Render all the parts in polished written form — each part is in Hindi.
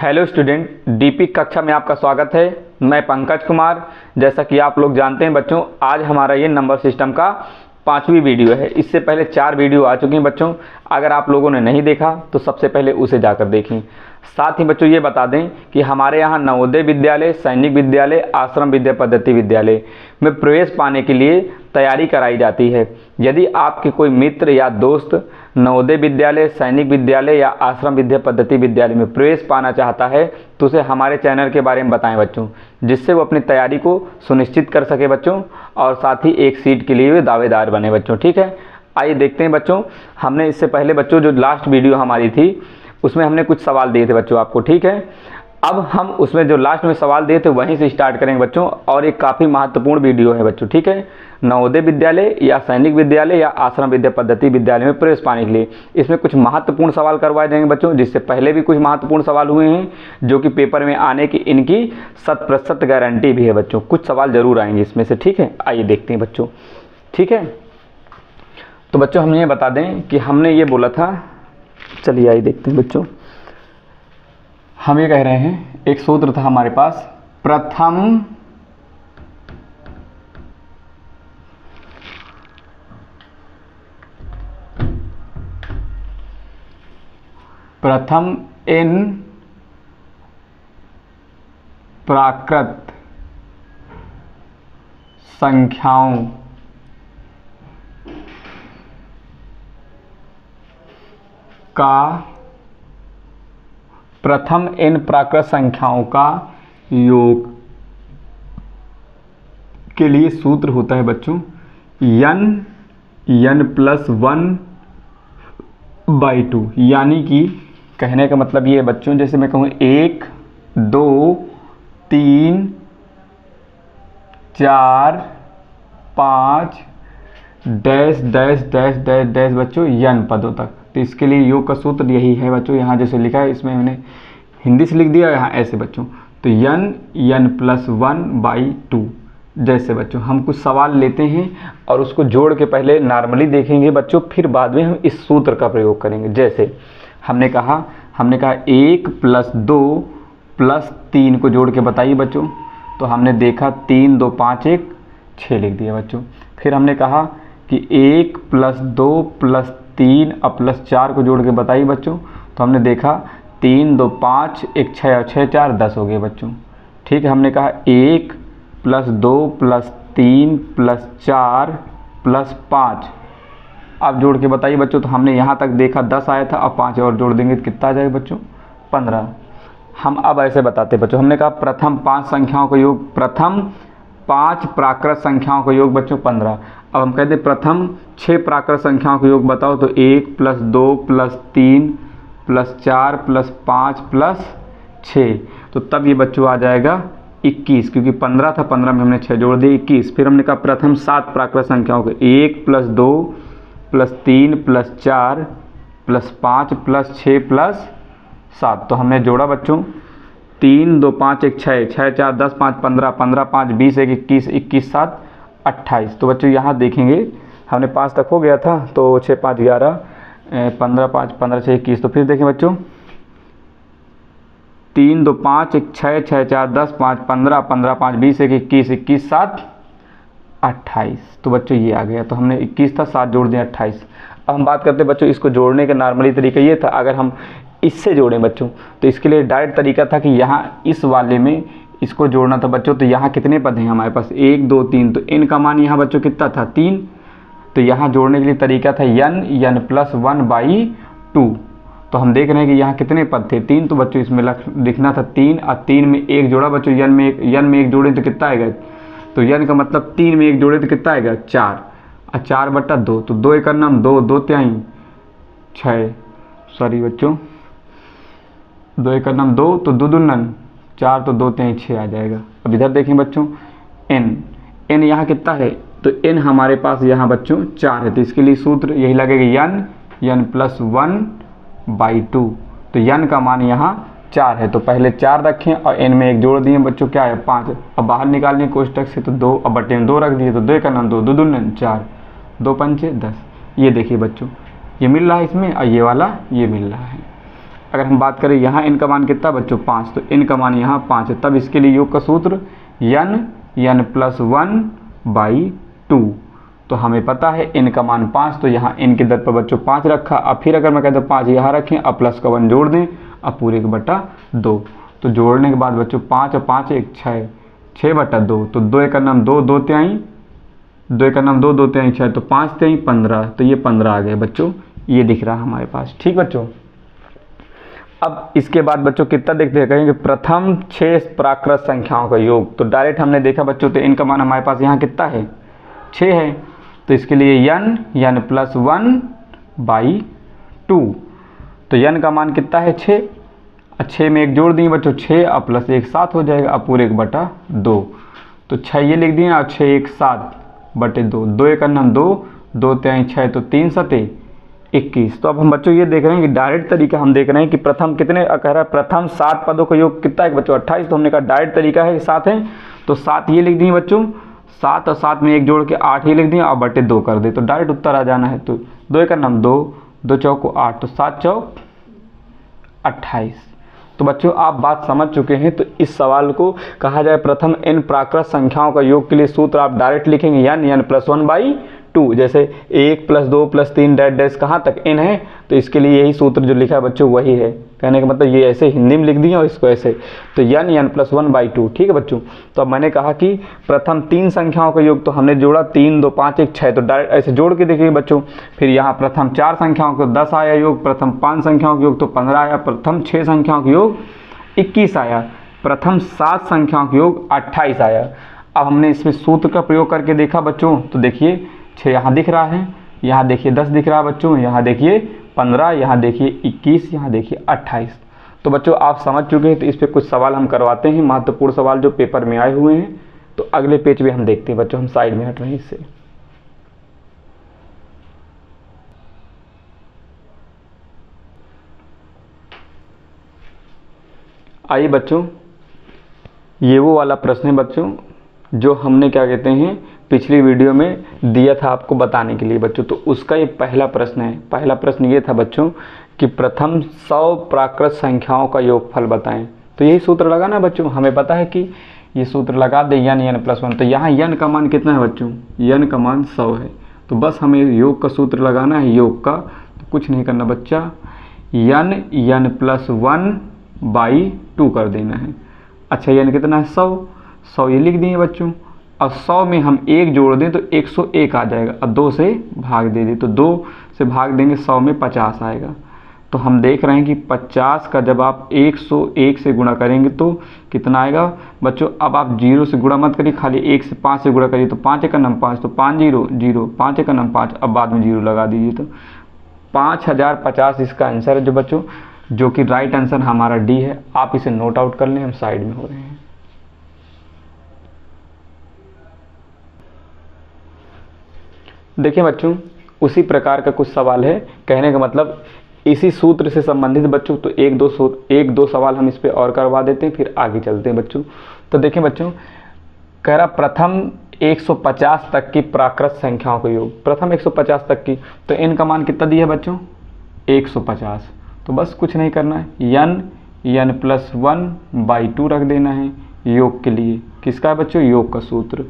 हेलो स्टूडेंट, डीपी कक्षा में आपका स्वागत है। मैं पंकज कुमार। जैसा कि आप लोग जानते हैं बच्चों, आज हमारा ये नंबर सिस्टम का 5वीं वीडियो है। इससे पहले 4 वीडियो आ चुकी हैं बच्चों। अगर आप लोगों ने नहीं देखा तो सबसे पहले उसे जाकर देखें। साथ ही बच्चों ये बता दें कि हमारे यहाँ नवोदय विद्यालय, सैनिक विद्यालय, आश्रम विद्या पद्धति विद्यालय में प्रवेश पाने के लिए तैयारी कराई जाती है। यदि आपके कोई मित्र या दोस्त नवोदय विद्यालय, सैनिक विद्यालय या आश्रम विद्या पद्धति विद्यालय में प्रवेश पाना चाहता है तो उसे हमारे चैनल के बारे में बताएं बच्चों, जिससे वो अपनी तैयारी को सुनिश्चित कर सके बच्चों, और साथ ही एक सीट के लिए भी दावेदार बने बच्चों। ठीक है, आइए देखते हैं बच्चों। हमने इससे पहले बच्चों जो लास्ट वीडियो हमारी थी उसमें हमने कुछ सवाल दिए थे बच्चों आपको। ठीक है, अब हम उसमें जो लास्ट में सवाल दिए थे वहीं से स्टार्ट करेंगे बच्चों, और एक काफ़ी महत्वपूर्ण वीडियो है बच्चों। ठीक है, नवोदय विद्यालय या सैनिक विद्यालय या आश्रम विद्या पद्धति विद्यालय में प्रवेश पाने के लिए इसमें कुछ महत्वपूर्ण सवाल करवाए जाएंगे बच्चों। जिससे पहले भी कुछ महत्वपूर्ण सवाल हुए हैं जो कि पेपर में आने की इनकी 100% गारंटी भी है बच्चों। कुछ सवाल जरूर आएंगे इसमें से। ठीक है, आइए देखते हैं बच्चों। ठीक है, तो बच्चों हम ये बता दें कि हमने ये बोला था, चलिए आइए देखते हैं बच्चों। हम ये कह रहे हैं, एक सूत्र था हमारे पास, प्रथम इन प्राकृत संख्याओं का, प्रथम इन प्राकृत संख्याओं का योग के लिए सूत्र होता है बच्चों n+1/2। यानी कि कहने का मतलब ये है बच्चों, जैसे मैं कहूँ 1 2 3 4 5 dash dash dash dash dash बच्चों n पदों तक। तो इसके लिए योग का सूत्र यही है बच्चों। यहाँ जैसे लिखा है इसमें मैंने हिंदी से लिख दिया, यहाँ ऐसे बच्चों। तो n+1/2 जैसे बच्चों। हम कुछ सवाल लेते हैं और उसको जोड़ के पहले नॉर्मली देखेंगे बच्चों, फिर बाद में हम इस सूत्र का प्रयोग करेंगे। जैसे हमने कहा 1 + 2 + 3 को जोड़ के बताइए बच्चों। तो हमने देखा 3 2 5 1 6 लिख दिया बच्चों। फिर हमने कहा कि 1 + 2 + 3 और +4 को जोड़ के बताइए बच्चों। तो हमने देखा 3 2 5 1 6 और 6 4 10 हो गए बच्चों। ठीक है, हमने कहा 1 + 2 + 3 + 4 + 5, अब जोड़ के बताइए बच्चों। तो हमने यहाँ तक देखा 10 आया था, अब 5 और जोड़ देंगे तो कितना आ जाएगा बच्चों? 15। हम अब ऐसे बताते बच्चों, हमने कहा प्रथम 5 संख्याओं का योग, प्रथम 5 प्राकृत संख्याओं का योग बच्चों 15। अब हम कहते हैं प्रथम 6 प्राकृत संख्याओं का योग बताओ। तो 1 + 2 + 3 + 4 + 5 + 6, तो तब ये बच्चों आ जाएगा 21, क्योंकि 15 था, 15 में हमने 6 जोड़ दिए 21। फिर हमने कहा प्रथम 7 प्राकृत संख्याओं को, 1 + 2 + 3 + 4 + 5 + 6 + 7। तो हमने जोड़ा बच्चों 3 2 5 1 6 6 4 10 5 15 15 5 20 1 21 21 7 28। तो बच्चों यहाँ देखेंगे हमने 5 तक हो गया था, तो 6 5 11 15 5 15 6 21। तो फिर देखें बच्चों 3 2 5 1 6 6 4 10 5 15 15 5 20 1 21 21 7 28। तो बच्चों ये आ गया। तो हमने 21 था, 7 जोड़ दिया 28। अब हम बात करते हैं बच्चों, इसको जोड़ने का नॉर्मली तरीका ये था, अगर हम इससे जोड़ें बच्चों तो इसके लिए डायरेक्ट तरीका था कि यहाँ इस वाले में इसको जोड़ना था बच्चों। तो यहाँ कितने पद हैं हमारे पास? 1 2 3। तो n का मान यहाँ बच्चों कितना था? 3। तो यहाँ जोड़ने के लिए तरीका था n+1/2। तो हम देख रहे हैं कि यहाँ कितने पद थे? 3। तो बच्चों इसमें लिखना था 3, और 3 में 1 जोड़ा बच्चों, n में 1 जोड़े तो कितना आएगा? तो n का मतलब 3 में 1 जोड़े तो कितना आएगा? 4, और 4/2। तो 2 1 नाम 2 2 3 6, सॉरी बच्चों 2 1 नाम 2, तो 2 2 नन 4, तो 2 3 6 आ जाएगा। अब इधर देखें बच्चों n यहाँ कितना है? तो n हमारे पास यहाँ बच्चों 4 है। तो इसके लिए सूत्र यही लगेगा n+1/2। तो n का मान यहाँ 4 है। तो पहले 4 रखें और n में 1 जोड़ दिए बच्चों, क्या है? 5। अब बाहर निकालने कोष्टक से तो 2, अब बटे में 2 रख दिए, तो 2 का नाम 2 2 2 9 4 2 5 10। ये देखिए बच्चों ये मिल रहा है इसमें, और ये वाला ये मिल रहा है। अगर हम बात करें यहाँ n का मान कितना बच्चों 5, तो n का मान यहाँ 5 है, तब इसके लिए योग का सूत्र n प्लस 1/2। तो हमें पता है n का मान 5, तो यहाँ n के दर पर बच्चों 5 रखा। अब फिर अगर मैं कहता हूँ 5 यहाँ रखें, अब प्लस का 1 जोड़ दें, अब पूरे 1/2। तो जोड़ने के बाद बच्चों 5 और 5 1 6, 6/2। तो 2 1 नाम 2, 2 तिहाई, 2 1 नाम 2, 2 तिहाई 6, तो 5 तिहाई 15। तो ये 15 आ गए बच्चों, ये दिख रहा है हमारे पास। ठीक बच्चों, अब इसके बाद बच्चों कितना देखते हैं, कहेंगे प्रथम 6 प्राकृत संख्याओं का योग। तो डायरेक्ट हमने देखा बच्चों, तो इनका मान हमारे पास यहाँ कितना है 6 है, तो इसके लिए n प्लस 1/2। तो n का मान कितना है 6, 6 में 1 जोड़ दिए बच्चों, 6 और प्लस 1 7 हो जाएगा, अब पूरे 1/2। तो 6 ये लिख दिए और 6 1 7/2। 2 1 नाम 2, 2 तिहाई 6, तो 3 7 21। तो अब हम बच्चों ये देख रहे हैं कि डायरेक्ट तरीका हम देख रहे हैं कि प्रथम कितने कह रहा है, प्रथम 7 पदों का योग कितना है बच्चों 28। तो हमने कहा डायरेक्ट तरीका है 7 है, तो 7 ये लिख दिए बच्चों, 7 और 7 में 1 जोड़ के 8 ही लिख दिए और बटे 2 कर दे, तो डायरेक्ट उत्तर आ जाना है। तो 2 1 नाम 2, 2 चौको 8, तो 7 चौक 28। तो बच्चों आप बात समझ चुके हैं। तो इस सवाल को कहा जाए प्रथम n प्राकृत संख्याओं का योग के लिए सूत्र आप डायरेक्ट लिखेंगे n प्लस 1/2। जैसे 1 प्लस 2 प्लस 3 डैश डैश कहाँ तक n है, तो इसके लिए यही सूत्र जो लिखा है बच्चों वही है। कहने का मतलब ये ऐसे हिंदी में लिख दिया और इसको ऐसे, तो n प्लस 1/2। ठीक है बच्चों, तो अब मैंने कहा कि प्रथम 3 संख्याओं का योग, तो हमने जोड़ा 3 2 5 1 6, तो डायरेक्ट ऐसे जोड़ के देखिए बच्चों। फिर यहाँ प्रथम 4 संख्याओं को 10 आया योग, प्रथम 5 संख्याओं का योग तो 15 आया, प्रथम 6 संख्याओं का योग 21 आया, प्रथम 7 संख्याओं का योग 28 आया। अब हमने इसमें सूत्र का प्रयोग करके देखा बच्चों, तो देखिए 6 यहाँ दिख रहा है, यहाँ देखिए 10 दिख रहा है बच्चों, यहाँ देखिए 15, यहाँ देखिए 21, यहाँ देखिए 28। तो बच्चों आप समझ चुके हैं। तो इस पर कुछ सवाल हम करवाते हैं, महत्वपूर्ण सवाल जो पेपर में आए हुए हैं। तो अगले पेज पे हम देखते हैं बच्चों, हम साइड में हट रहे हैं इससे। आइए बच्चों, ये वो वाला प्रश्न है बच्चों जो हमने क्या कहते हैं पिछली वीडियो में दिया था आपको बताने के लिए बच्चों। तो उसका ये पहला प्रश्न है। पहला प्रश्न ये था बच्चों कि प्रथम 100 प्राकृत संख्याओं का योगफल बताएं। तो यही सूत्र लगाना बच्चों, हमें पता है कि ये सूत्र लगा दे n प्लस 1। तो यहाँ n का मान कितना है बच्चों, n का मान 100 है। तो बस हमें योग का सूत्र लगाना है, योग का तो कुछ नहीं करना बच्चा, n प्लस 1/2 कर देना है। अच्छा n कितना है 100 ये लिख दिए बच्चों। और 100 में हम 1 जोड़ दें तो 101 आ जाएगा, और 2 से भाग दे दें तो 2 से भाग देंगे 100 में 50 आएगा। तो हम देख रहे हैं कि 50 का जब आप 101 से गुणा करेंगे तो कितना आएगा बच्चों। अब आप 0 से गुणा मत करिए, खाली 1 से 5 से गुणा करिए, तो 5 1 नाम 5, तो 5 0 0, 5 1 नाम 5, अब बाद में 0 लगा दीजिए। तो 5050 इसका आंसर है जो बच्चों, जो कि राइट आंसर हमारा डी है। आप इसे नोट आउट कर लें, हम साइड में हो रहे हैं। देखिए बच्चों, उसी प्रकार का कुछ सवाल है, कहने का मतलब इसी सूत्र से संबंधित बच्चों। तो एक दो सवाल हम इस पे और करवा देते हैं, फिर आगे चलते हैं बच्चों। तो देखें बच्चों, कह रहा प्रथम 150 तक की प्राकृत संख्याओं का योग, प्रथम 150 तक की। तो n का मान कितना दिया है बच्चों 150। तो बस कुछ नहीं करना है, n प्लस 1/2 रख देना है योग के लिए। किसका है बच्चों, योग का सूत्र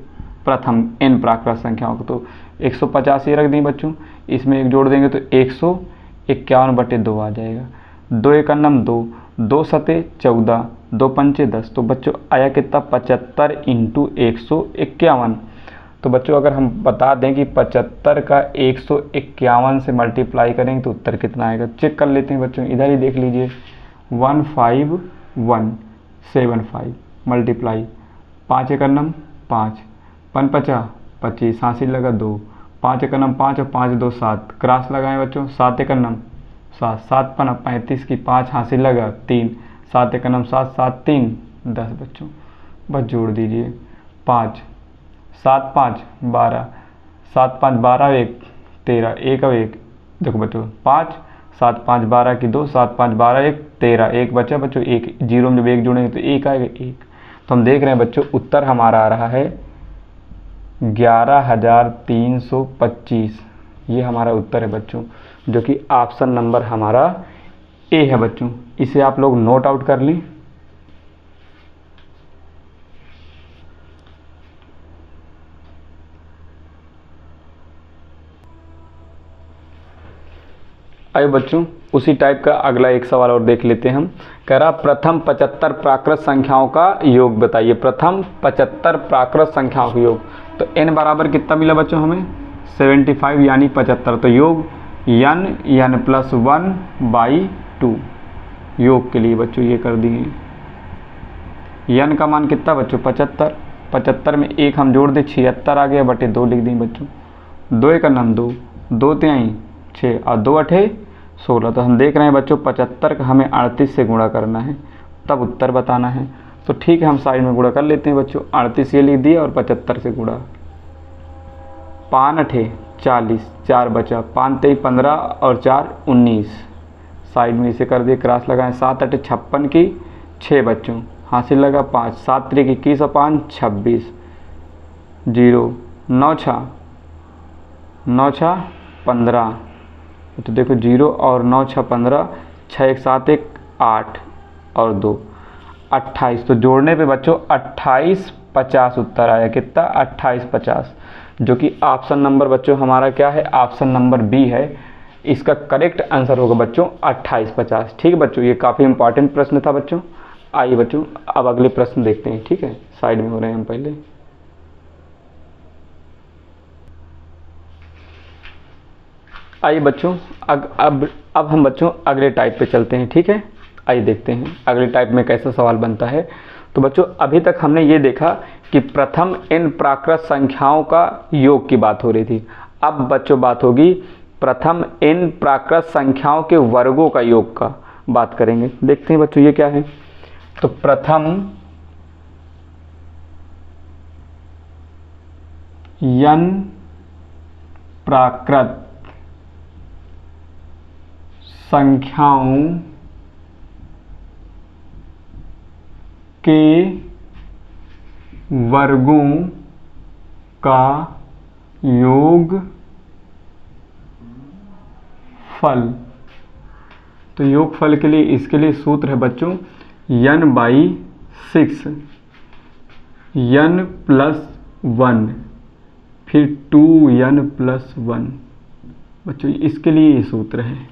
प्रथम n प्राकृत संख्याओं को। तो 150 ये रख दें बच्चों, इसमें 1 जोड़ देंगे तो 151/2 आ जाएगा। 2 1 नाम 2, 2 7 14, 2 5 10। तो बच्चों आया कितना 75 × 151। तो बच्चों अगर हम बता दें कि 75 का 151 से मल्टीप्लाई करेंगे तो उत्तर कितना आएगा, चेक कर लेते हैं बच्चों। इधर ही देख लीजिए, 15175 मल्टीप्लाई 5 1 नाम 5, 5 5 25, 80 लगा 2, 5 1 नाम 5 और 5 2 7, क्रॉस लगाएं बच्चों, 7 1 नाम 7, 7 5 35 की 5 80 लगा 3, 7 1 नाम 7, 7 3 10 बच्चों। बस जोड़ दीजिए 5 7 5 12, 7 5 12 1 13, 1 और 1 देखो बच्चों 5 7 5 12 की 2, 7 5 12 1 13, 1 बचा बच्चों 1, 0 में जब 1 जोड़ेंगे तो 1 आएगा 1। तो हम देख रहे हैं बच्चों उत्तर हमारा आ रहा है 11325। ये हमारा उत्तर है बच्चों, जो कि ऑप्शन नंबर हमारा ए है बच्चों। इसे आप लोग नोट आउट कर लें। आइए बच्चों, उसी टाइप का अगला एक सवाल और देख लेते हैं हम। कह रहा प्रथम 75 प्राकृत संख्याओं का योग बताइए। प्रथम 75 प्राकृत संख्याओं का योग, तो n बराबर कितना मिला बच्चों हमें 75 यानी 75, तो योग n प्लस 1/2 योग के लिए बच्चों ये कर दिए। n का मान कितना बच्चों 75, 75 में एक हम जोड़ दे 76 आ गया बटे 2 लिख दें बच्चों। 2 का नाम 2, 2 तिहाई 6 और 2 अठे 16। तो हम देख रहे हैं बच्चों 75 का हमें 38 से गुणा करना है तब उत्तर बताना है। तो ठीक है, हम साइड में गुणा कर लेते हैं बच्चों। 38 ये लिख दिए और 75 से गुणा। 5 अठे 40, 4 बचा, 5 तेई 15 और 4 19। साइड में इसे कर दिए क्रॉस लगाएं। 7 अठे 56 की 6 बच्चों, हासिल लगा 5, 7 त्रिक 21 और 5 26, 0 9 छा 15। तो देखो 0 और 9 6 15, 6 1 7 1 8 और 2 28। तो जोड़ने पे बच्चों 28 50 उत्तर आया। कितना 28 50, जो कि ऑप्शन नंबर बच्चों हमारा क्या है, ऑप्शन नंबर बी है। इसका करेक्ट आंसर होगा बच्चों 28 50। ठीक है बच्चों, ये काफ़ी इंपॉर्टेंट प्रश्न था बच्चों। आइए बच्चों अब अगले प्रश्न देखते हैं। ठीक है, साइड में हो रहे हैं हम पहले। आइए बच्चों अब हम बच्चों अगले टाइप पे चलते हैं। ठीक है, आइए देखते हैं अगले टाइप में कैसा सवाल बनता है। तो बच्चों अभी तक हमने ये देखा कि प्रथम n प्राकृत संख्याओं का योग की बात हो रही थी। अब बच्चों बात होगी प्रथम n प्राकृत संख्याओं के वर्गों का योग का बात करेंगे। देखते हैं बच्चों ये क्या है। तो प्रथम n प्राकृत संख्याओं के वर्गों का योग फल। तो योग फल के लिए इसके लिए सूत्र है बच्चों n/6 n प्लस 1 फिर 2n प्लस 1। बच्चों इसके लिए ये सूत्र है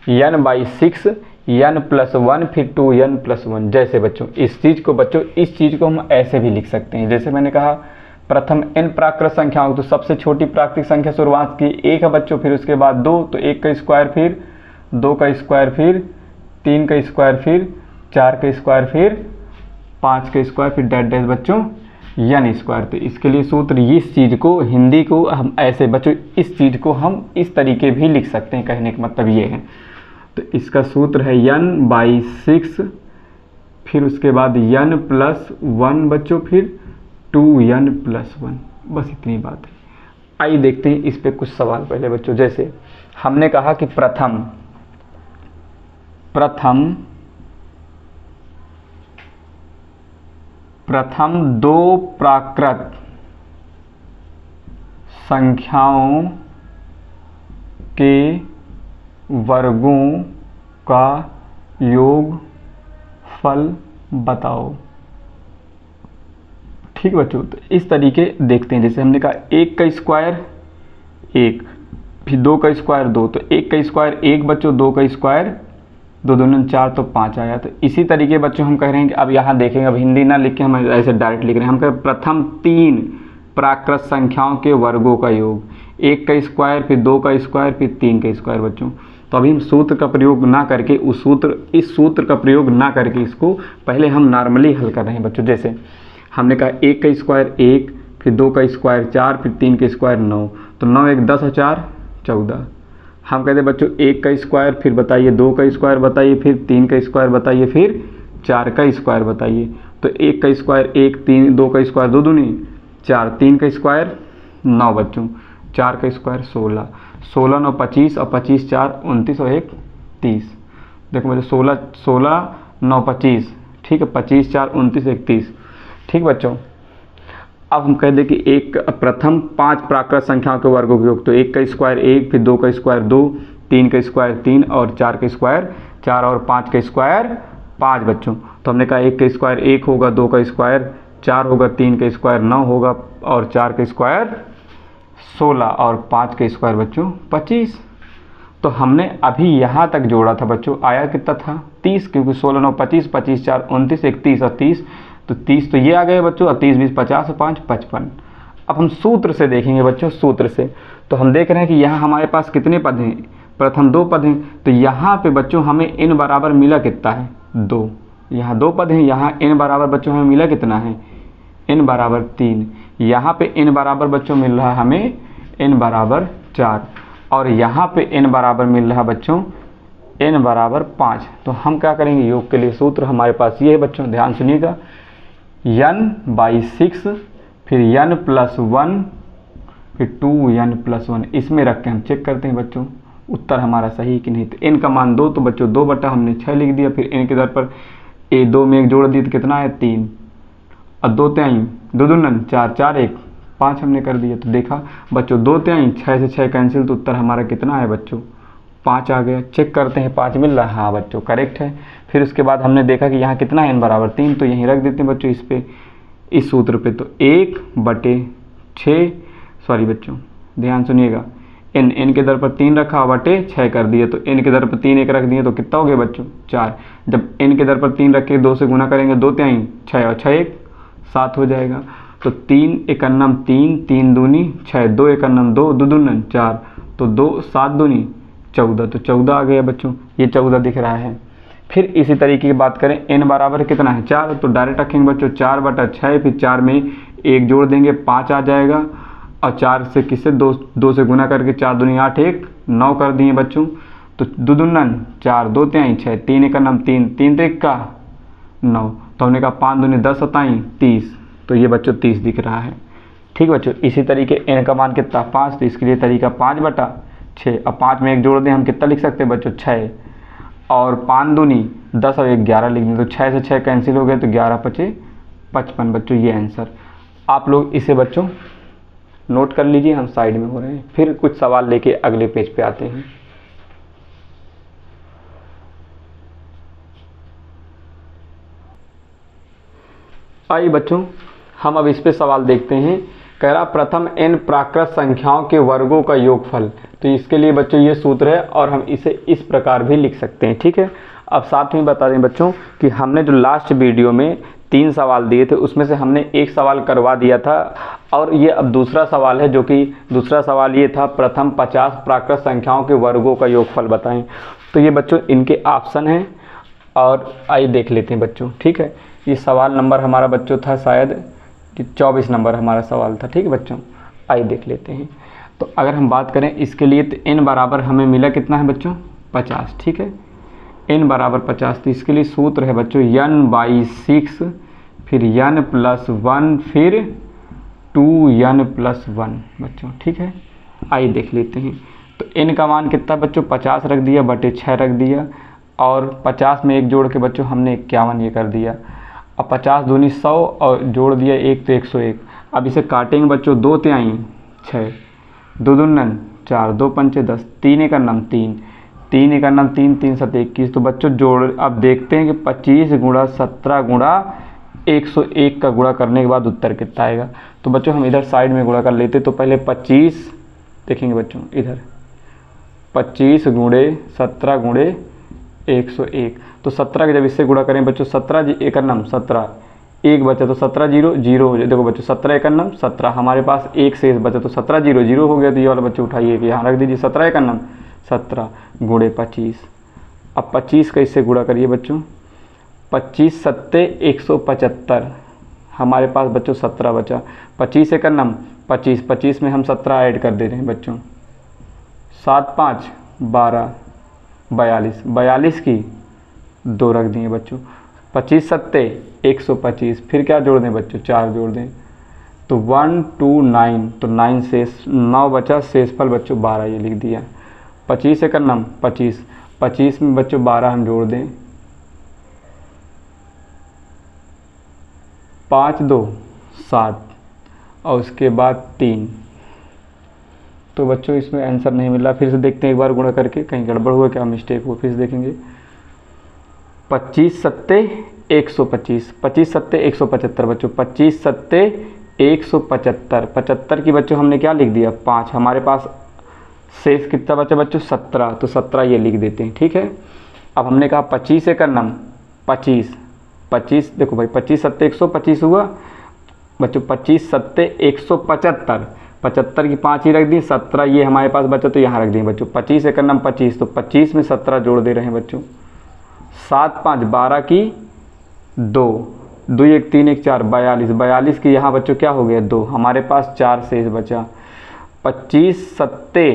n/6 n प्लस 1 फिर 2n प्लस 1। जैसे बच्चों इस चीज़ को हम ऐसे भी लिख सकते हैं। जैसे मैंने कहा प्रथम n प्राकृत संख्याओं, तो सबसे छोटी प्राकृतिक संख्या शुरुआत की 1 है बच्चों, फिर उसके बाद 2, तो 1 का स्क्वायर, फिर 2 का स्क्वायर, फिर 3 का स्क्वायर, फिर 4 का स्क्वायर, फिर 5 का स्क्वायर, फिर डैट डैश बच्चों n स्क्वायर। तो इसके लिए सूत्र इस चीज़ को हिंदी को हम ऐसे बच्चों इस चीज़ को हम इस तरीके भी लिख सकते हैं। कहने का मतलब ये है, तो इसका सूत्र है n/6 फिर उसके बाद n प्लस 1 बच्चों, फिर 2n प्लस 1। बस इतनी बात है। आइए देखते हैं इस पे कुछ सवाल पहले बच्चों। जैसे हमने कहा कि प्रथम दो प्राकृत संख्याओं के वर्गों का योग फल बताओ। ठीक बच्चों, तो इस तरीके देखते हैं। जैसे हमने कहा 1 का स्क्वायर 1, फिर 2 का स्क्वायर 2, तो 1 का स्क्वायर 1 बच्चों, 2 का स्क्वायर 2 दूनी 4, तो 5 आया। तो इसी तरीके बच्चों हम कह रहे हैं कि अब यहाँ देखेंगे, अब हिंदी ना लिख के हम ऐसे डायरेक्ट लिख रहे हैं। हम कह प्रथम 3 प्राकृत संख्याओं के वर्गों का योग, 1 का स्क्वायर, फिर 2 का स्क्वायर, फिर 3 का स्क्वायर बच्चों। तो अभी हम सूत्र का प्रयोग ना करके इस सूत्र का प्रयोग ना करके इसको पहले हम नॉर्मली हल कर रहे हैं बच्चों। जैसे हमने कहा 1 का स्क्वायर 1, फिर 2 का स्क्वायर 4, फिर 3 का स्क्वायर 9, तो 9 1 10 और 4 14। हम कहते हैं बच्चों 1 का स्क्वायर, फिर बताइए 2 का स्क्वायर बताइए, फिर 3 का स्क्वायर बताइए, फिर 4 का स्क्वायर बताइए। तो 1 का स्क्वायर 1, 3, 2 का स्क्वायर 2 दूनी 4, 3 का स्क्वायर 9 बच्चों, 4 का स्क्वायर 16, 16 9 25 और 25 4 29 और 1 30। देखो बच्चों 16 9 25, ठीक है, 25 4 29 1 30। ठीक बच्चों, अब हम कह दें कि एक प्रथम 5 प्राकृत संख्याओं के वर्गों के योग, तो 1 का स्क्वायर 1, फिर 2 का स्क्वायर 2, 3 का स्क्वायर 3 और 4 का स्क्वायर 4 और 5 का स्क्वायर 5 बच्चों। तो हमने कहा 1 का स्क्वायर 1 होगा, 2 का स्क्वायर 4 होगा, 3 का स्क्वायर 9 होगा और 4 का स्क्वायर 16 और 5 का स्क्वायर बच्चों 25। तो हमने अभी यहाँ तक जोड़ा था बच्चों, आया कितना था 30, क्योंकि 16 9 25, 25 4 29, 31 और 30, तो 30 तो ये आ गए बच्चों, और 30 20 50 और 5 55। अब हम सूत्र से देखेंगे बच्चों, सूत्र से तो हम देख रहे हैं कि यहाँ हमारे पास कितने पद हैं, प्रथम 2 पद हैं। तो यहाँ पे बच्चों हमें n बराबर मिला कितना है 2, यहाँ 2 पद हैं, यहाँ n बराबर बच्चों हमें मिला कितना है n बराबर 3, यहाँ पे n बराबर बच्चों मिल रहा है हमें n बराबर 4, और यहाँ पे n बराबर मिल रहा है बच्चों n बराबर 5। तो हम क्या करेंगे, योग के लिए सूत्र हमारे पास ये है बच्चों, ध्यान सुनिएगा, n/6 फिर n + 1 फिर 2n + 1, इसमें रख के हम चेक करते हैं बच्चों उत्तर हमारा सही कि नहीं। तो n का मान 2, तो बच्चों 2 बटा हमने 6 लिख दिया, फिर n के दर पर 2 में 1 जोड़ दिया तो कितना है 3, और 2 तिहाई 2 दूनी 4 4 1 5 हमने कर दिया। तो देखा बच्चों 2 तिहाई 6 से 6 कैंसिल, तो उत्तर हमारा कितना है बच्चों 5 आ गया। चेक करते हैं 5 मिल रहा है, हाँ बच्चों करेक्ट है। फिर उसके बाद हमने देखा कि यहाँ कितना है n बराबर 3, तो यहीं रख देते हैं बच्चों इस पे, इस सूत्र पे। तो 1/6, सॉरी बच्चों ध्यान सुनिएगा, n के दर पर 3 रखा बटे 6 कर दिया, तो n के दर पर 3 1 रख दिए तो कितना हो गया बच्चों 4। जब n के दर पर 3 रख के 2 से गुना करेंगे 2 तिहाई 6 और 6 1 7 हो जाएगा। तो 3 एकन्नम 3, 3 दूनी 6, 2 एकन्नम 2, 2 दूनी 4, तो 2 7 दूनी 14, तो 14 आ गया बच्चों, ये 14 दिख रहा है। फिर इसी तरीके की बात करें, n बराबर कितना है 4, तो डायरेक्ट रखेंगे बच्चों 4/6, फिर 4 में 1 जोड़ देंगे 5 आ जाएगा, और 4 से किससे 2 से गुना करके 4 दूनी 8 1 9 कर दिए बच्चों। तो 2 दूनी 4, 2 तिहाई 6, 3 एकन्नम 3, 3 3 का 9, तो हमने कहा 5 दूनी 10 सताई 30, तो ये बच्चों 30 दिख रहा है। ठीक बच्चों, इसी तरीके n का मान कितना 5, तो इसके लिए तरीका 5/6, अब 5 में 1 जोड़ दें हम कितना लिख सकते हैं बच्चों 6, और 5 दूनी 10 और 1 11 लिख दें, तो 6 से 6 कैंसिल हो गए, तो 11 5 55 बच्चों, ये आंसर। आप लोग इसे बच्चों नोट कर लीजिए, हम साइड में हो रहे हैं, फिर कुछ सवाल लेके अगले पेज पे आते हैं। आइए बच्चों, हम अब इस पे सवाल देखते हैं। कह रहा प्रथम n प्राकृत संख्याओं के वर्गों का योगफल। तो इसके लिए बच्चों ये सूत्र है, और हम इसे इस प्रकार भी लिख सकते हैं। ठीक है, अब साथ में बता दें बच्चों कि हमने जो लास्ट वीडियो में 3 सवाल दिए थे, उसमें से हमने 1 सवाल करवा दिया था, और ये अब दूसरा सवाल है, जो कि दूसरा सवाल ये था प्रथम 50 प्राकृत संख्याओं के वर्गों का योगफल बताएं। तो ये बच्चों इनके ऑप्शन हैं, और आइए देख लेते हैं बच्चों। ठीक है, ये सवाल नंबर हमारा बच्चों था शायद कि 24 नंबर हमारा सवाल था। ठीक है बच्चों, आइए देख लेते हैं। तो अगर हम बात करें इसके लिए, तो n बराबर हमें मिला कितना है बच्चों 50। ठीक है, n बराबर 50, तो इसके लिए सूत्र है बच्चों n/6 फिर n + 1 फिर 2n + 1 बच्चों। ठीक है, आइए देख लेते हैं। तो n का मान कितना बच्चों 50 रख दिया, बटे 6 रख दिया, और 50 में 1 जोड़ के बच्चों हमने 51 ये कर दिया। अब 50 दूनी 100 और जोड़ दिया 1 तो 101। अब इसे काटेंगे बच्चों 2 तिहाई 6, 2 दूनी 4, 2 पंचे 10, 3 एकन्नम 3, 3 एकन्नम 3, 3 7 21। तो बच्चों जोड़, अब देखते हैं कि 25 गुणा 17 गुणा 101 का गुणा करने के बाद उत्तर कितना आएगा। तो बच्चों हम इधर साइड में गुणा कर लेते। तो पहले 25 देखेंगे बच्चों, इधर 25 गुणे 17 गुणे 101, तो 17 के जब इससे गुणा करें बच्चों 17 एकन्नम 17, 1 बचा तो 17 0 0 हो जाए। देखो बच्चों 17 एकन्नम 17, हमारे पास 1 शेष बचा, तो 17 0 0 हो गया। तो ये वाला बच्चों उठाइए कि यहाँ रख दीजिए 17 एकन्नम 17 गुणे 25। अब 25 का इससे गुणा करिए बच्चों, 25 7 175, हमारे पास बच्चों 17 बचा। 25 एकन्नम 25, 25 में हम 17 ऐड कर दे रहे हैं बच्चों, 7 5 12 42, 42 की 2 रख दिए बच्चों। 25 7 125, फिर क्या जोड़ दें बच्चों 4 जोड़ दें, तो 1 2 9, तो 9 शेष 9 बचा, शेषफल बच्चों 12 ये लिख दिया। 25 एकन्नम 25, 25 में बच्चों 12 हम जोड़ दें, 5 2 7, और उसके बाद 3, तो बच्चों इसमें आंसर नहीं मिल रहा। फिर से देखते हैं एक बार गुणा करके, कहीं गड़बड़ हुआ क्या, मिस्टेक हुआ, फिर से देखेंगे। 25 सत्ते 125, 25 सत्ते 175 बच्चों, 25 सत्ते 175, 75 की बच्चों हमने क्या लिख दिया 5, हमारे पास शेष कितना बचा बच्चों 17, तो 17 ये लिख देते हैं, ठीक है। अब हमने कहा 25 एक नम 25, 25 देखो भाई 25 सत्ते 125 हुआ बच्चों, 25 सत्ते 175, 75 की 5 ही रख दी, 17 ये हमारे पास बचा तो यहाँ रख दिए बच्चों। 25 एक नम 25, तो 25 में 17 जोड़ दे रहे हैं बच्चों। 7 5 12 की 2, 2 1 3 1 4 42, 42 की यहाँ बच्चों क्या हो गया 2, हमारे पास 4 शेष बचा। 25 सत्ते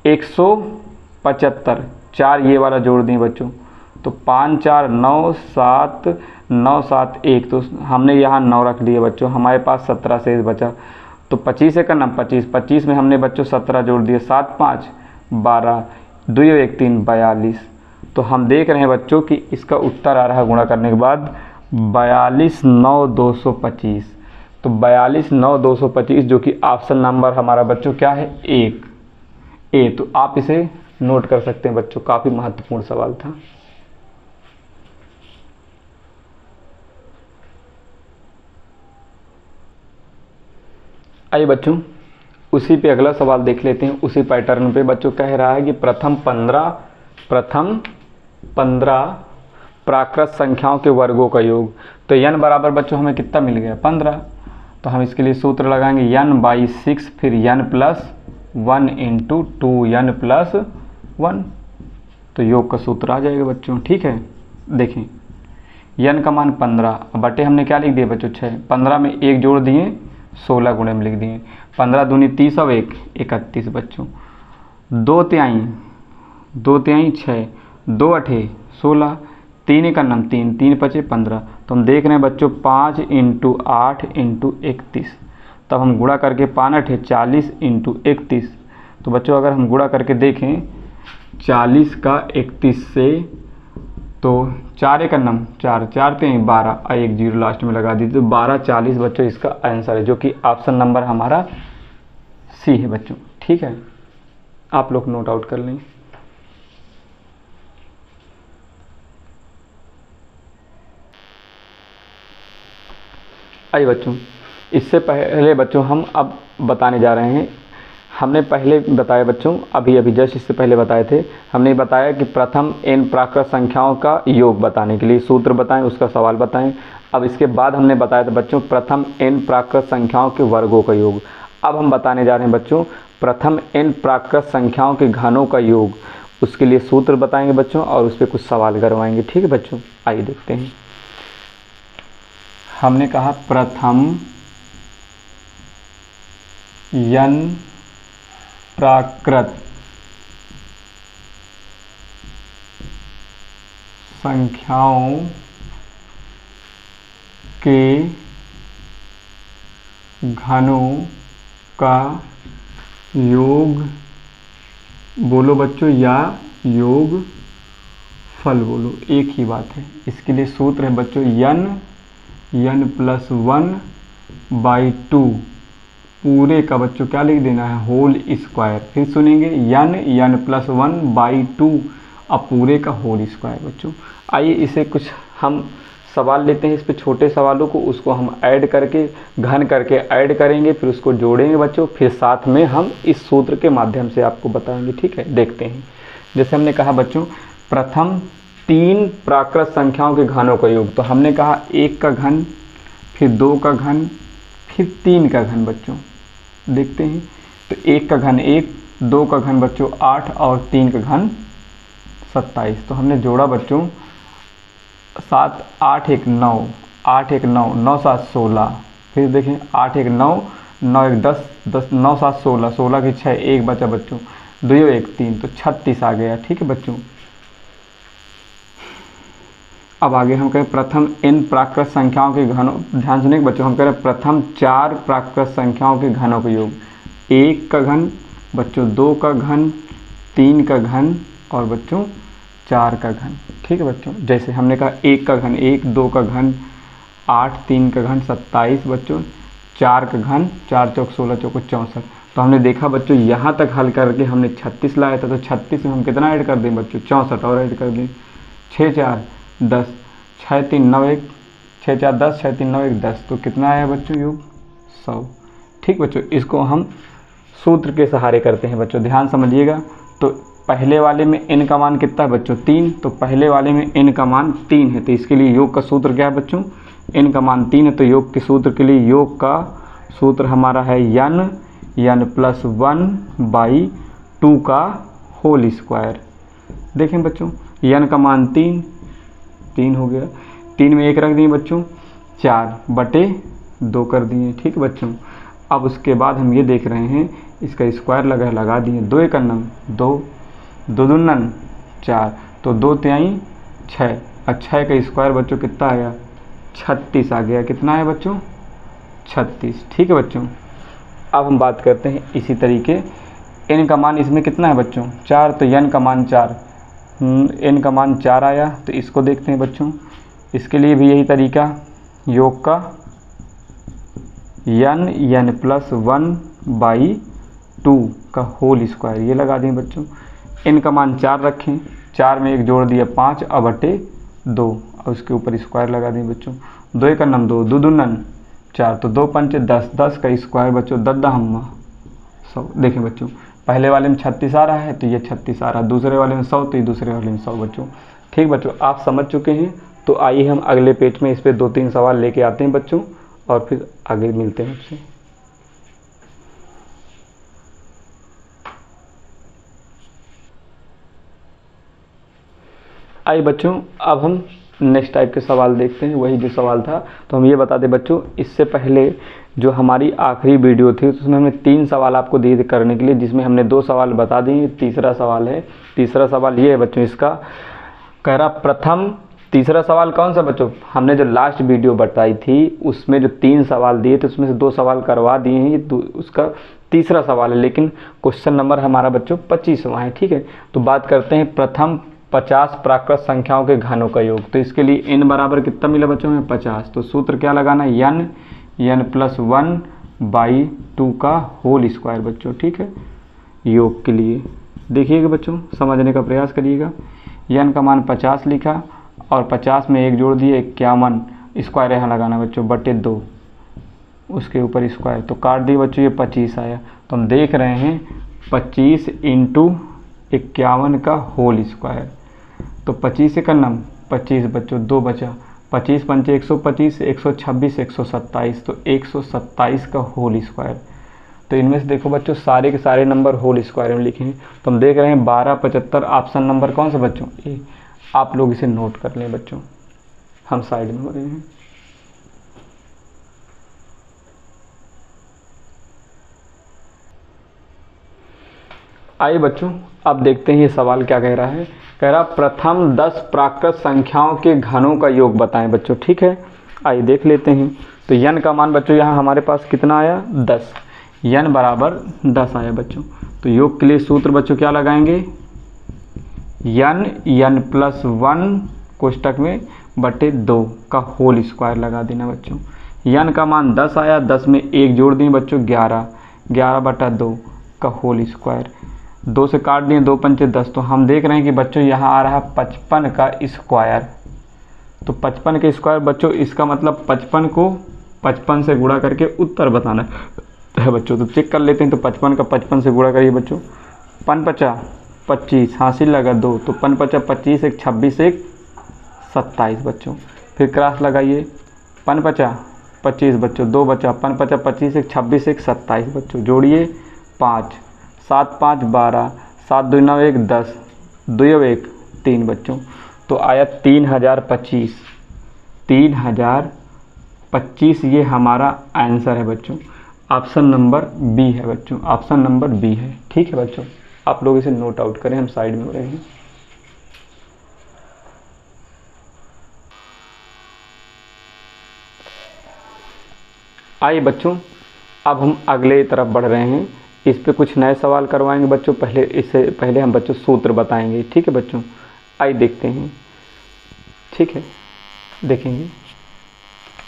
175, 4 ये वाला जोड़ दिए बच्चों, तो 5 4 9 7 9 7 1, तो हमने यहाँ 9 रख लिए बच्चों, हमारे पास 17 शेष बचा। तो 25 एक नम 25, 25 में हमने बच्चों 17 जोड़ दिए, 7 5 12, 2 1 3 42। तो हम देख रहे हैं बच्चों कि इसका उत्तर आ रहा है गुणा करने के बाद 42 9 225, तो 42 9 225 जो कि ऑप्शन नंबर हमारा बच्चों क्या है 1 ए। तो आप इसे नोट कर सकते हैं बच्चों, काफ़ी महत्वपूर्ण सवाल था। आइए बच्चों उसी पे अगला सवाल देख लेते हैं। उसी पैटर्न पे बच्चों कह रहा है कि प्रथम 15 प्राकृत संख्याओं के वर्गों का योग। तो n बराबर बच्चों हमें कितना मिल गया 15, तो हम इसके लिए सूत्र लगाएंगे n/6, फिर n + 1 × 2n + 1, तो योग का सूत्र आ जाएगा बच्चों, ठीक है। देखें n का मान 15, बटे हमने क्या लिख दिया बच्चों 6, 15 में 1 जोड़ दिए 16 गुणे में लिख दिए, 15 दूनी 30 और 1 31 बच्चों। 2 तिहाई 6, 2 8 16, 3 एक नम 3, 3 5 15, तो हम देख रहे हैं बच्चों 5 × 8 × 31, तब हम गुणा करके 5 8 40 × 31, तो बच्चों अगर हम गुणा करके देखें 40 का 31 से, तो 4 एक नम 4, 4 3 12 और 1 0 लास्ट में लगा दी, तो 12 40 बच्चों इसका आंसर है, जो कि ऑप्शन नंबर हमारा सी है बच्चों, ठीक है। आप लोग नोट आउट कर लें। आइए बच्चों इससे पहले बच्चों हम अब बताने जा रहे हैं, हमने पहले बताया बच्चों, अभी जस्ट इससे पहले बताए थे, हमने बताया कि प्रथम n प्राकृत संख्याओं का योग बताने के लिए सूत्र बताएं, उसका सवाल बताएं। अब इसके बाद हमने बताया था बच्चों प्रथम n प्राकृत संख्याओं के वर्गों का योग। अब हम बताने जा रहे हैं बच्चों प्रथम n प्राकृत संख्याओं के घनों का योग, उसके लिए सूत्र बताएंगे बच्चों और उस पर कुछ सवाल करवाएंगे, ठीक है बच्चों। आइए देखते हैं। हमने कहा प्रथम n प्राकृत संख्याओं के घनों का योग बोलो बच्चों, या योग फल बोलो, एक ही बात है। इसके लिए सूत्र है बच्चों n + 1/2 पूरे का बच्चों क्या लिख देना है होल स्क्वायर, फिर सुनेंगे n + 1/2 अब पूरे का होल स्क्वायर बच्चों। आइए इसे कुछ हम सवाल लेते हैं, इस पे छोटे सवालों को, उसको हम ऐड करके घन करके ऐड करेंगे, फिर उसको जोड़ेंगे बच्चों, फिर साथ में हम इस सूत्र के माध्यम से आपको बताएंगे, ठीक है। देखते हैं, जैसे हमने कहा बच्चों प्रथम 3 प्राकृत संख्याओं के घनों का योग, तो हमने कहा 1 का घन, फिर 2 का घन, फिर 3 का घन बच्चों। देखते हैं, तो 1 का घन 1, 2 का घन बच्चों 8 और 3 का घन 27, तो हमने जोड़ा बच्चों 7 8 1 9, 8 1 9, 9 7 16, फिर देखें 8 1 9, 9 1 10, 10 9 7 16, 16 की 6, 1 बचा बच्चों, 2 1 3, तो 36 आ गया, ठीक है बच्चों। अब आगे हम कहें प्रथम n प्राकृत संख्याओं के घनों, ध्यान सुनिए बच्चों, हम कह रहे हैं प्रथम 4 प्राकृत संख्याओं के घनों का योग, 1 का घन बच्चों, 2 का घन, 3 का घन और बच्चों 4 का घन, ठीक है बच्चों। जैसे हमने कहा 1 का घन 1, 2 का घन 8, 3 का घन 27 बच्चों, 4 का घन 4 चौक 16 चौक 64, तो हमने देखा बच्चों यहाँ तक हल करके हमने 36 लाया था, तो 36 में हम कितना ऐड कर दें बच्चों, 64 और ऐड कर दें, 6 4 10, 6 3 9 1, 6 4 10, 6 3 9 1 10, तो कितना आया बच्चों योग 100। ठीक बच्चों, इसको हम सूत्र के सहारे करते हैं बच्चों, ध्यान समझिएगा। तो पहले वाले में n का मान कितना है बच्चों 3, तो पहले वाले में n का मान 3 है, तो इसके लिए योग का सूत्र क्या है बच्चों, n का मान 3 है, तो योग के सूत्र के लिए योग का सूत्र हमारा है n प्लस 1/2 का होल स्क्वायर। देखें बच्चों n का मान 3 हो गया, 3 में 1 रख दिए बच्चों, 4/2 कर दिए। ठीक बच्चों, अब उसके बाद हम ये देख रहे हैं इसका स्क्वायर लगा दिए, 2 1 9 2, 2 2 9 4, तो 2 3 6, और 6 का स्क्वायर बच्चों कितना आया 36 आ गया। कितना आया बच्चों 36। ठीक है बच्चों, अब हम बात करते हैं इसी तरीके, n का मान इसमें कितना है बच्चों 4, तो n का मान 4, n का मान 4 आया, तो इसको देखते हैं बच्चों, इसके लिए भी यही तरीका, योग का n प्लस 1/2 का होल स्क्वायर, ये लगा दें बच्चों। n का मान 4 रखें, 4 में 1 जोड़ दिया 5 बटे 2, और उसके ऊपर स्क्वायर लगा दें बच्चों, 2 1 9 2, 2 2 9 4, तो 2 5 10, 10 का स्क्वायर बच्चों 10 10 100। देखें बच्चों पहले वाले में 36 आ रहा है, तो ये 36 आ रहा है, दूसरे वाले में 100, तो ये दूसरे वाले में 100 बच्चों। ठीक बच्चों, आप समझ चुके हैं, तो आइए हम अगले पेज में इस पर 2-3 सवाल लेके आते हैं बच्चों, और फिर आगे मिलते हैं आपसे। आइए बच्चों, अब हम नेक्स्ट टाइप के सवाल देखते हैं, वही जो सवाल था। तो हम ये बता दें बच्चों, इससे पहले जो हमारी आखिरी वीडियो थी उसमें हमने 3 सवाल आपको दिए थे करने के लिए, जिसमें हमने 2 सवाल बता दिए, तीसरा सवाल है। तीसरा सवाल ये है बच्चों, इसका कह रहा प्रथम, तीसरा सवाल कौन सा बच्चों, हमने जो लास्ट वीडियो बताई थी उसमें जो 3 सवाल दिए थे उसमें से 2 सवाल करवा दिए हैं, ये उसका तीसरा सवाल है, लेकिन क्वेश्चन नंबर हमारा बच्चों 25वां है। ठीक है, तो बात करते हैं प्रथम 50 प्राकृत संख्याओं के घनों का योग। तो इसके लिए n बराबर कितना मिला बच्चों में 50, तो सूत्र क्या लगाना है, n प्लस 1/2 का होल स्क्वायर बच्चों। ठीक है, योग के लिए देखिएगा बच्चों, समझने का प्रयास करिएगा। n का मान 50 लिखा, और 50 में 1 जोड़ दिए 51, स्क्वायर यहाँ लगाना बच्चों बटे 2, उसके ऊपर स्क्वायर, तो काट दिए बच्चों, ये 25 आया। तो हम देख रहे हैं 25 इंटू 51 का होल स्क्वायर, तो 25 से करना 25 बच्चों, 2 बचा, 25 पंचे 125, 126 127, तो 127 का होल स्क्वायर। तो इनमें से देखो बच्चों सारे के सारे नंबर होल स्क्वायर में लिखे हैं, तो हम देख रहे हैं 1275 ऑप्शन नंबर कौन सा बच्चों, ए। आप लोग इसे नोट कर लें बच्चों, हम साइड में हो रहे हैं। आइए बच्चों, अब देखते हैं ये सवाल क्या कह रहा है। कह रहा प्रथम 10 प्राकृत संख्याओं के घनों का योग बताएं बच्चों। ठीक है, आइए देख लेते हैं। तो n का मान बच्चों यहाँ हमारे पास कितना आया 10, n बराबर 10 आया बच्चों। तो योग के लिए सूत्र बच्चों क्या लगाएंगे, n प्लस 1 कोष्टक में बटे 2 का होल स्क्वायर लगा देना बच्चों। n का मान 10 आया, 10 में 1 जोड़ दिए बच्चों 11, 11/2 का होल स्क्वायर, 2 से काट दिए, 2 पंचे 10, तो हम देख रहे हैं कि बच्चों यहाँ आ रहा 55 का स्क्वायर। तो 55 के स्क्वायर बच्चों, इसका मतलब 55 को 55 से गुणा करके उत्तर बताना है बच्चों। तो चेक कर लेते हैं, तो 55 का 55 से गुणा करिए बच्चों, 5×5 = 25, हासिल लगा 2, तो 5×5 = 25, 1 26, 1 27 बच्चों। फिर क्रॉस लगाइए, 5×5 = 25 बच्चों, 2 बचा, 5×5 = 25, 1 26, 1 27 बच्चों। जोड़िए 5, 7 5 12, 7 2 9 1 10, 2 1 3 बच्चों। तो आया 3025, 3025 ये हमारा आंसर है बच्चों। ऑप्शन नंबर बी है बच्चों, ऑप्शन नंबर बी है। ठीक है बच्चों, आप लोग इसे नोट आउट करें, हम साइड में हो रहे हैं। आइए बच्चों, अब हम अगले तरफ बढ़ रहे हैं, इस पे कुछ नए सवाल करवाएंगे बच्चों। इससे पहले हम बच्चों सूत्र बताएंगे। ठीक है बच्चों, आइए देखते हैं। ठीक है, देखेंगे।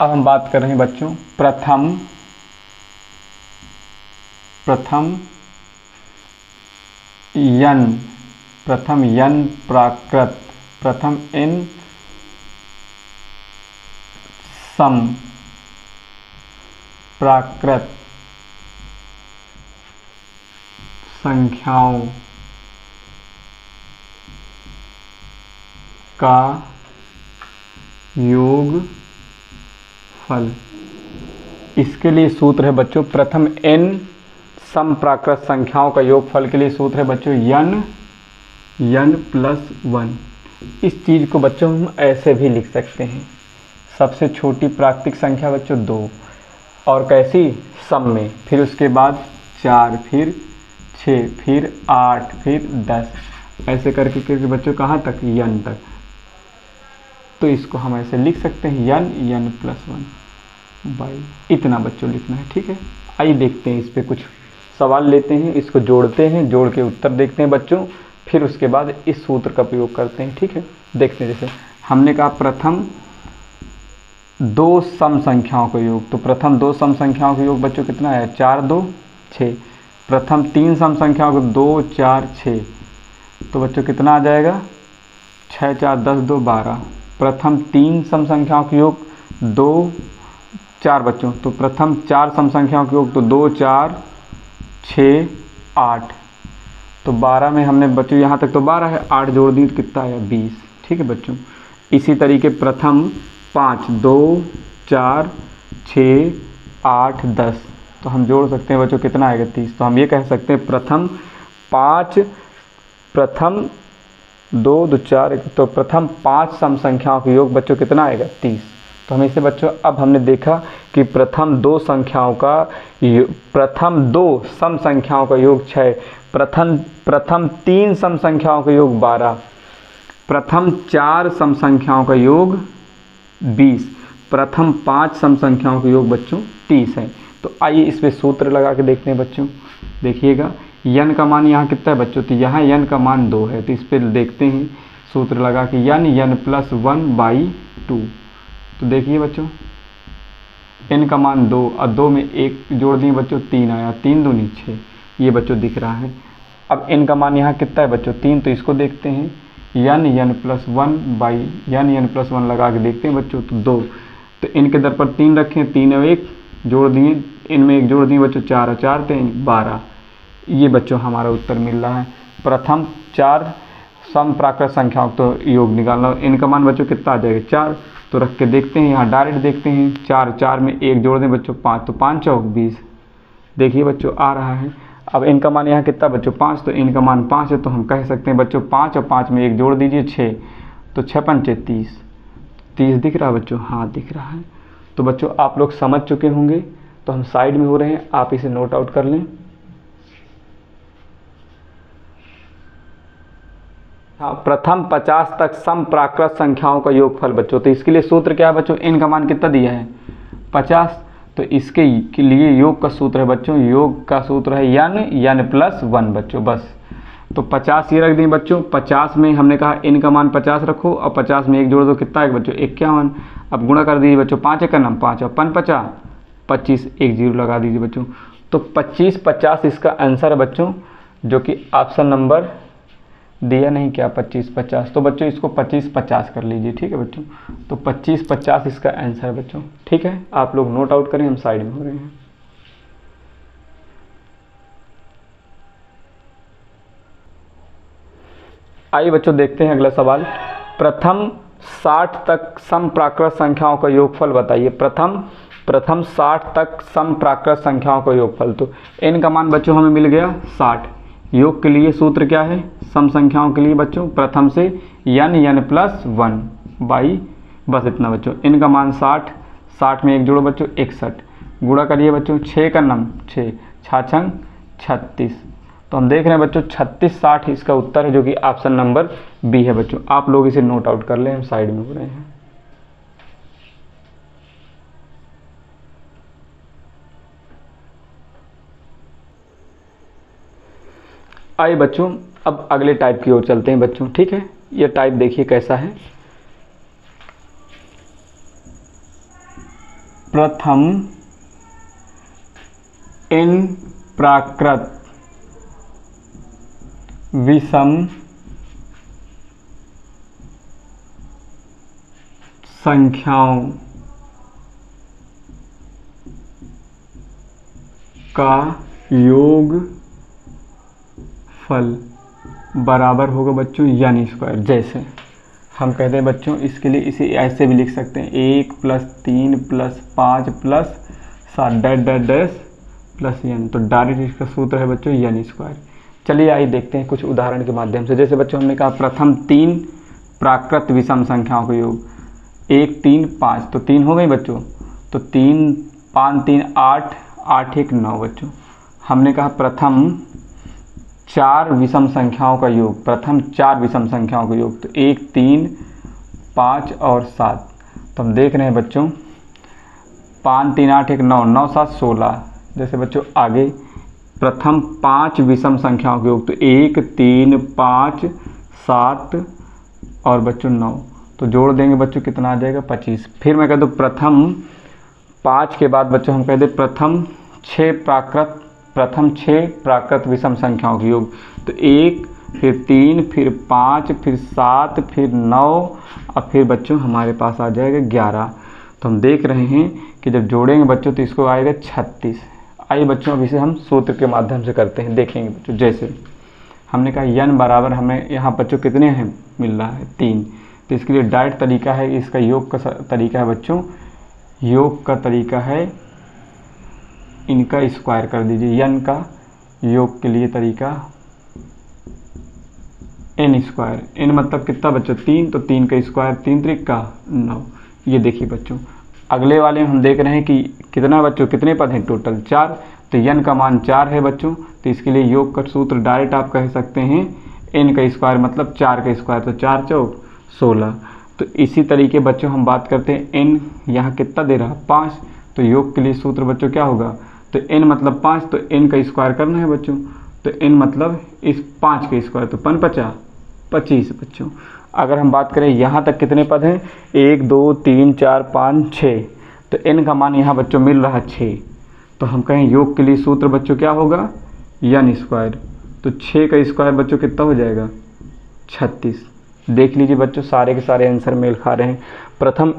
अब हम बात कर रहे हैं बच्चों प्रथम प्रथम n प्राकृत, प्रथम n सम प्राकृत संख्याओं का योगफल। इसके लिए सूत्र है बच्चों, प्रथम n सम प्राकृत संख्याओं का योगफल के लिए सूत्र है बच्चों n प्लस 1। इस चीज़ को बच्चों हम ऐसे भी लिख सकते हैं, सबसे छोटी प्राकृतिक संख्या बच्चों 2, और कैसी सम में, फिर उसके बाद 4, फिर 6, फिर 8, फिर 10, ऐसे करके बच्चों कहाँ तक, n तक। तो इसको हम ऐसे लिख सकते हैं n प्लस 1 बाई इतना बच्चों लिखना है। ठीक है, आइए देखते हैं, इस पे कुछ सवाल लेते हैं, इसको जोड़ते हैं, जोड़ के उत्तर देखते हैं बच्चों, फिर उसके बाद इस सूत्र का प्रयोग करते हैं। ठीक है, देखते हैं। जैसे हमने कहा प्रथम 2 सम संख्याओं का योग, तो प्रथम 2 सम संख्याओं का योग बच्चों कितना है, 4 2 6। प्रथम 3 सम संख्याओं का 2 4 6, तो बच्चों कितना आ जाएगा, 6 4 10 2 12। प्रथम 3 सम संख्याओं का योग 2 4 बच्चों, तो प्रथम 4 सम संख्याओं का योग तो 2 4 6 8, तो 12 में हमने बच्चों यहाँ तक तो 12 है, 8 जोड़ दी तो कितना आया 20। ठीक है बच्चों, इसी तरीके प्रथम 5 2 4 6 8 10, तो हम जोड़ सकते हैं बच्चों कितना आएगा 30। तो हम ये कह सकते हैं प्रथम 2 2 4, तो प्रथम 5 सम संख्याओं का योग बच्चों कितना आएगा 30। तो हम इसे बच्चों, अब हमने देखा कि प्रथम 2 सम संख्याओं का योग 6, प्रथम 3 सम संख्याओं का योग 12, प्रथम 4 सम संख्याओं का योग 20, प्रथम 5 सम संख्याओं का योग बच्चों 30 है। तो आइए इस पे सूत्र लगा के देखते हैं बच्चों। देखिएगा n का मान यहाँ कितना है बच्चों, तो यहाँ n का मान 2 है, तो इस पे देखते हैं सूत्र लगा के n प्लस 1 बाई 2। तो देखिए बच्चों n का मान 2 और 2 में 1 जोड़ दिए बच्चों 3 आया, 3 दूनी 6, ये बच्चों दिख रहा है। अब n का मान यहाँ कितना है बच्चों 3, तो इसको देखते हैं n plus 1 by n plus 1 लगा के देखते हैं बच्चों, तो 2, तो n के दर पर 3 रखें, 3 और 1 जोड़ दिए, इनमें 1 जोड़ दिए बच्चों 4 और 4 3 12, ये बच्चों हमारा उत्तर मिल रहा है। प्रथम 4 सम प्राकृत संख्याओं तो योग निकालना, इनका मान बच्चों कितना आ जाएगा 4, तो रख के देखते हैं, यहाँ डायरेक्ट देखते हैं, 4 4 में 1 जोड़ दें बच्चों 5, तो 5 चौक 20, देखिए बच्चों आ रहा है। अब इनका मान यहाँ कितना बच्चों 5, तो इनका मान 5 है, तो हम कह सकते हैं बच्चों 5 और 5 में 1 जोड़ दीजिए 6, तो 6 पंचे 30, 30 दिख रहा है बच्चों, हाँ दिख रहा है। तो बच्चों आप लोग समझ चुके होंगे, तो हम साइड में हो रहे हैं, आप इसे नोट आउट कर लें। हाँ, प्रथम 50 तक सम प्राकृत संख्याओं का योगफल बच्चों, तो इसके लिए सूत्र क्या है बच्चों, n का मान कितना दिया है 50, तो इसके लिए योग का सूत्र है बच्चों, योग का सूत्र है n प्लस 1 बच्चों, बस। तो 50 ये रख दें बच्चों, 50 में हमने कहा n का मान 50 रखो और 50 में 1 जोड़ दो, कितना है बच्चों 51। अब गुणा कर दीजिए बच्चों, 5 का नाम 5 और 5 50 25, 1 0 लगा दीजिए बच्चों, तो 25 50 इसका आंसर है बच्चों, जो कि ऑप्शन नंबर दिया नहीं क्या 25 50, तो बच्चों इसको 25 50 कर लीजिए। ठीक है बच्चों, तो 25 50 इसका आंसर है बच्चों। ठीक है, आप लोग नोट आउट करें, हम साइड में हो रहे हैं। आइए बच्चों देखते हैं अगला सवाल, प्रथम 60 तक सम प्राकृत संख्याओं का योगफल बताइए। प्रथम 60 तक सम प्राकृत संख्याओं का योगफल, तो n का मान बच्चों हमें मिल गया 60। योग के लिए सूत्र क्या है, सम संख्याओं के लिए बच्चों प्रथम से n प्लस 1 बाई, बस इतना बच्चों, n का मान 60, 60 में 1 जोड़ो बच्चों 61, गुणा करिए बच्चों 6 का नम 6 छाछंग 36, तो हम देख रहे हैं बच्चों 36 60 इसका उत्तर है, जो कि ऑप्शन नंबर बी है बच्चों। आप लोग इसे नोट आउट कर लें, हम साइड में हो रहे हैं। आइए बच्चों अब अगले टाइप की ओर चलते हैं बच्चों। ठीक है, ये टाइप देखिए कैसा है, प्रथम n प्राकृत विषम संख्याओं का योगफल बराबर होगा बच्चों n स्क्वायर। जैसे हम कहते हैं बच्चों, इसके लिए इसे ऐसे भी लिख सकते हैं 1 + 3 + 5 + 7 dash dash dash plus n। तो डायरेक्ट इसका सूत्र है बच्चों n स्क्वायर। चलिए आइए देखते हैं कुछ उदाहरण के माध्यम से। जैसे बच्चों हमने कहा प्रथम 3 प्राकृत विषम संख्याओं का योग 1 3 5, तो 3 हो गई बच्चों। तो 3 5 3 8 8 1 9 बच्चों। हमने कहा प्रथम 4 विषम संख्याओं का योग, प्रथम 4 विषम संख्याओं का योग, तो 1 3 5 और 7। तो हम देख रहे हैं बच्चों 5 3 8 1 9 9 7 16। जैसे बच्चों आगे प्रथम 5 विषम संख्याओं के योग, तो 1 3 5 7 और बच्चों 9। तो जोड़ देंगे बच्चों कितना आ जाएगा 25। फिर मैं कह दूँ प्रथम 5 के बाद बच्चों हम कह दें प्रथम 6 प्राकृत विषम संख्याओं के योग, तो 1 फिर 3 फिर 5 फिर 7 फिर 9 और फिर बच्चों हमारे पास आ जाएगा 11। तो हम देख रहे हैं कि जब जोड़ेंगे बच्चों तो इसको आएगा 36। आइए बच्चों अब इसे हम सूत्र के माध्यम से करते हैं, देखेंगे बच्चों। जैसे हमने कहा n बराबर हमें यहाँ बच्चों कितने हैं मिल रहा है 3। तो इसके लिए डायरेक्ट तरीका है, इसका योग का तरीका है बच्चों, योग का तरीका है इनका स्क्वायर कर दीजिए। n का योग के लिए तरीका n स्क्वायर। n मतलब कितना बच्चों 3, तो 3 का स्क्वायर 3 3 का 9। ये देखिए बच्चों अगले वाले में हम देख रहे हैं कि कितना बच्चों कितने पद हैं टोटल 4, तो n का मान 4 है बच्चों। तो इसके लिए योग का सूत्र डायरेक्ट आप कह सकते हैं n का स्क्वायर मतलब 4 का स्क्वायर, तो 4 चौक 16। तो इसी तरीके बच्चों हम बात करते हैं n यहाँ कितना दे रहा 5, तो योग के लिए सूत्र बच्चों क्या होगा, तो n मतलब 5, तो n का स्क्वायर करना है बच्चों। तो n मतलब इस 5 का स्क्वायर, तो 5 5 25 बच्चों। अगर हम बात करें यहाँ तक कितने पद हैं 1 2 3 4 5 6, तो n का मान यहाँ बच्चों मिल रहा है 6। तो हम कहें योग के लिए सूत्र बच्चों क्या होगा n स्क्वायर। तो 6 का स्क्वायर बच्चों कितना हो जाएगा 36। देख लीजिए बच्चों सारे के सारे आंसर मेल खा रहे हैं। प्रथम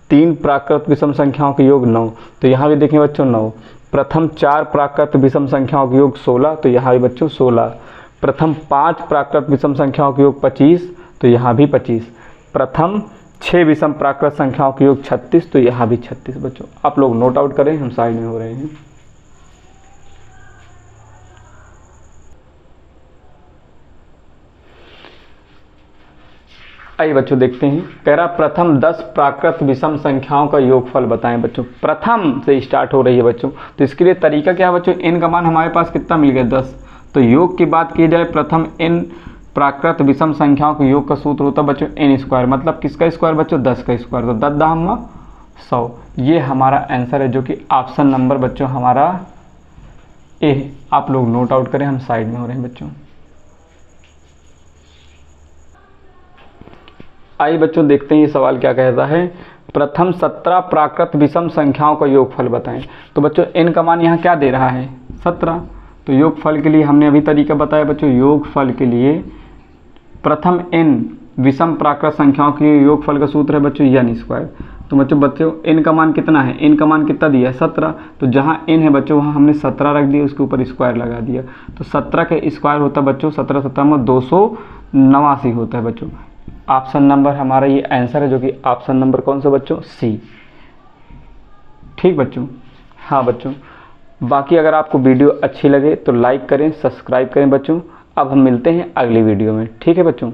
3 प्राकृत विषम संख्याओं के योग 9, तो यहाँ भी देखें बच्चों 9। प्रथम 4 प्राकृत विषम संख्याओं के योग 16, तो यहाँ भी बच्चों 16। प्रथम 5 प्राकृत विषम संख्याओं के योग 25, तो यहाँ भी 25। प्रथम 6 विषम प्राकृत संख्याओं के योग 36, तो यहाँ भी 36 बच्चों। आप लोग नोट आउट करें, हम साइड में हो रहे हैं। आइए बच्चों देखते हैं, कह रहा प्रथम 10 प्राकृत विषम संख्याओं का योगफल बताएं बच्चों। प्रथम से स्टार्ट हो रही है बच्चों, तो इसके लिए तरीका क्या है बच्चों, n का मान हमारे पास कितना मिल गया 10। तो योग की बात की जाए प्रथम n प्राकृत विषम संख्याओं के योग का सूत्र होता है बच्चों n स्क्वायर, मतलब किसका स्क्वायर बच्चों 10 का स्क्वायर, तो 10 दाम 100। ये हमारा आंसर है जो कि ऑप्शन नंबर बच्चों हमारा ए। आप लोग नोट आउट करें, हम साइड में हो रहे हैं बच्चों। आइए बच्चों देखते हैं ये सवाल क्या कहता है, प्रथम 17 प्राकृत विषम संख्याओं का योगफल बताएं। तो बच्चों n का मान यहाँ क्या दे रहा है 17। तो योगफल के लिए हमने अभी तरीका बताया बच्चों, योगफल के लिए प्रथम n विषम प्राकृत संख्याओं के योगफल का सूत्र है बच्चों n स्क्वायर। तो बच्चों n का मान कितना है, n का मान कितना दिया है 17। तो जहाँ n है बच्चों वहाँ हमने 17 रख दिया, उसके ऊपर स्क्वायर लगा दिया। तो 17 का स्क्वायर होता है बच्चों 17 17 289 होता है बच्चों। ऑप्शन नंबर हमारा ये आंसर है जो कि ऑप्शन नंबर कौन सा बच्चों सी। ठीक बच्चों, हाँ बच्चों। बाकी अगर आपको वीडियो अच्छी लगे तो लाइक करें, सब्सक्राइब करें बच्चों। अब हम मिलते हैं अगली वीडियो में, ठीक है बच्चों।